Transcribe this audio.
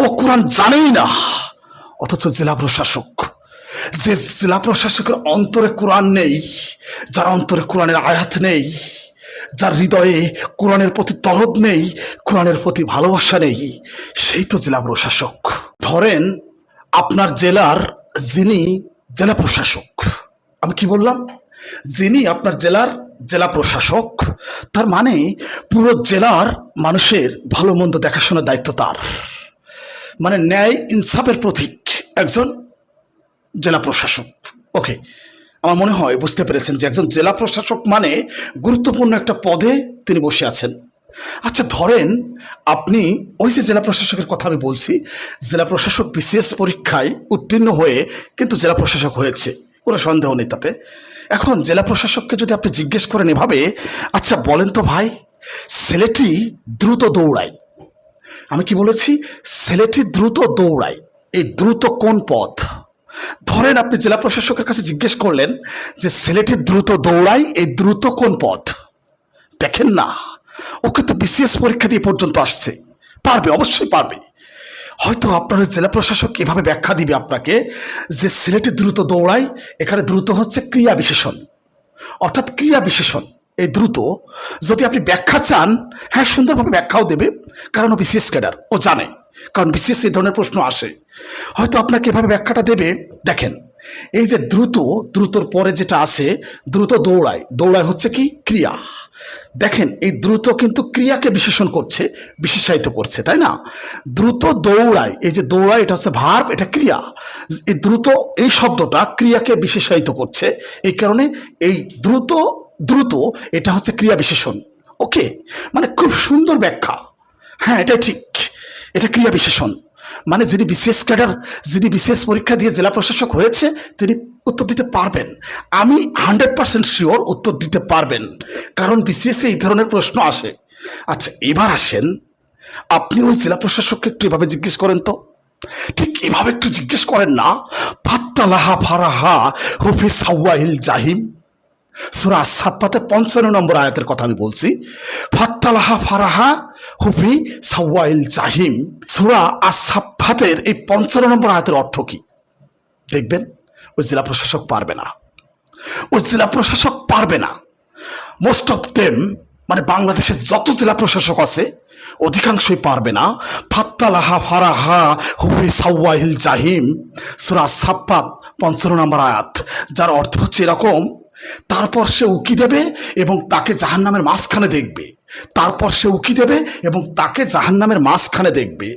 ও কোরআন জানেই না, অথচ জেলা প্রশাসক, যে জেলা প্রশাসকের অন্তরে কোরআন নেই, যার অন্তরে কোরআনের আয়াত নেই, যার হৃদয়ে কোরআনের প্রতি দরদ নেই, কোরআনের প্রতি ভালোবাসা নেই, সেই তো জেলা প্রশাসক। ধরেন আপনার জেলার যিনি জেলা প্রশাসক, আমি কি বললাম, যিনি আপনার জেলার জেলা প্রশাসক, তার মানে পুরো জেলার মানুষের ভালো মন্দ দেখাশোনার দায়িত্ব তার। মানে ন্যায় ইনসাফের প্রতীক একজন জেলা প্রশাসক। ওকে, আমার মনে হয় বুঝতে পেরেছেন যে একজন জেলা প্রশাসক মানে গুরুত্বপূর্ণ একটা পদে তিনি বসে আছেন। আচ্ছা, ধরেন আপনি ওই যে জেলা প্রশাসকের কথা আমি বলছি, জেলা প্রশাসক বিসিএস পরীক্ষায় উত্তীর্ণ হয়ে কিন্তু জেলা প্রশাসক হয়েছে, কোনো সন্দেহ নেই তাতে। এখন জেলা প্রশাসককে যদি আপনি জিজ্ঞেস করেন এভাবে, আচ্ছা বলেন তো ভাই, ছেলেটি দ্রুত দৌড়ায়, আমি কি বলেছি, ছেলেটি দ্রুত দৌড়ায়, এই দ্রুত কোন পথ? ধরেন আপনি জেলা প্রশাসকের কাছে জিজ্ঞেস করলেন যে ছেলেটি দ্রুত দৌড়ায়, এই দ্রুত কোন পথ? দেখেন না, ওকে তো বিসিএস পরীক্ষা দিয়ে পর্যন্ত আসছে, পারবে, অবশ্যই পারবে। হয়তো আপনার জেলা প্রশাসক এভাবে ব্যাখ্যা দিবে আপনাকে যে ছেলেটি দ্রুত দৌড়ায়, এখানে দ্রুত হচ্ছে ক্রিয়া বিশেষণ, অর্থাৎ ক্রিয়া বিশেষণ। এই দ্রুত যদি আপনি ব্যাখ্যা চান, হ্যাঁ সুন্দরভাবে ব্যাখ্যাও দেবে, কারণ ও বিসিএস ক্যাডার, ও জানে, কারণ বিসিএস এই ধরনের প্রশ্ন আসে। হয়তো আপনাকে এভাবে ব্যাখ্যাটা দেবে, দেখেন এই যে দ্রুত, দ্রুতর পরে যেটা আছে দ্রুত দৌড়ায়, দৌড়ায় হচ্ছে কি ক্রিয়া। দেখেন এই দ্রুত কিন্তু ক্রিয়াকে বিশেষণ করছে, বিশেষায়িত করছে, তাই না? দ্রুত দৌড়ায়, এই যে দৌড়ায় এটা হচ্ছে ভার্ব, এটা ক্রিয়া। এই দ্রুত এই শব্দটা ক্রিয়াকে বিশেষায়িত করছে, এই কারণে এই দ্রুত, দ্রুত এটা হচ্ছে ক্রিয়া বিশেষণ। ওকে, মানে খুব সুন্দর ব্যাখ্যা, হ্যাঁ এটাই ঠিক, এটা ক্রিয়া বিশেষণ। মানে যিনি বিসিএস ক্যাডার, যিনি বিসিএস পরীক্ষা দিয়ে জেলা প্রশাসক হয়েছে, তিনি উত্তর দিতে পারবেন, আমি 100% শিওর উত্তর দিতে পারবেন, কারণ বিসিএস এই ধরনের প্রশ্ন আসে। আচ্ছা এবার আসেন, আপনি ওই জেলা প্রশাসককে একটু এভাবে জিজ্ঞেস করেন তো, ঠিক এভাবে একটু জিজ্ঞেস করেন না, ফাত্তালাহা ফারাহা হুফি সাওয়াইল জাহিম, সূরা আস-সাফফাতের 55 নম্বর আয়াতের কথা আমি বলছি। ফাত্তালাহা ফারাহা হুফি সাওয়াইল জাহিম, সূরা আস-সাফফাতের এই 55 নম্বর আয়াতের অর্থ কি? দেখবেন ওই জেলা প্রশাসক পারবে না, ওই জেলা প্রশাসক পারবে না। মোস্ট অফ দেম, মানে বাংলাদেশের যত জেলা প্রশাসক আছে অধিকাংশই পারবে না। ফাত্তালাহা ফারাহা হুফি সাওয়াইল জাহিম, সূরা আস-সাফফাত 55 নম্বর আয়াত, যার অর্থ হচ্ছে এরকম, তারপর সে উকি দেবে এবং তাকে জাহান্নামের মাঝখানে দেখবে, তারপর সে উকি দেবে এবং তাকে জাহান্নামের মাঝখানে দেখবে।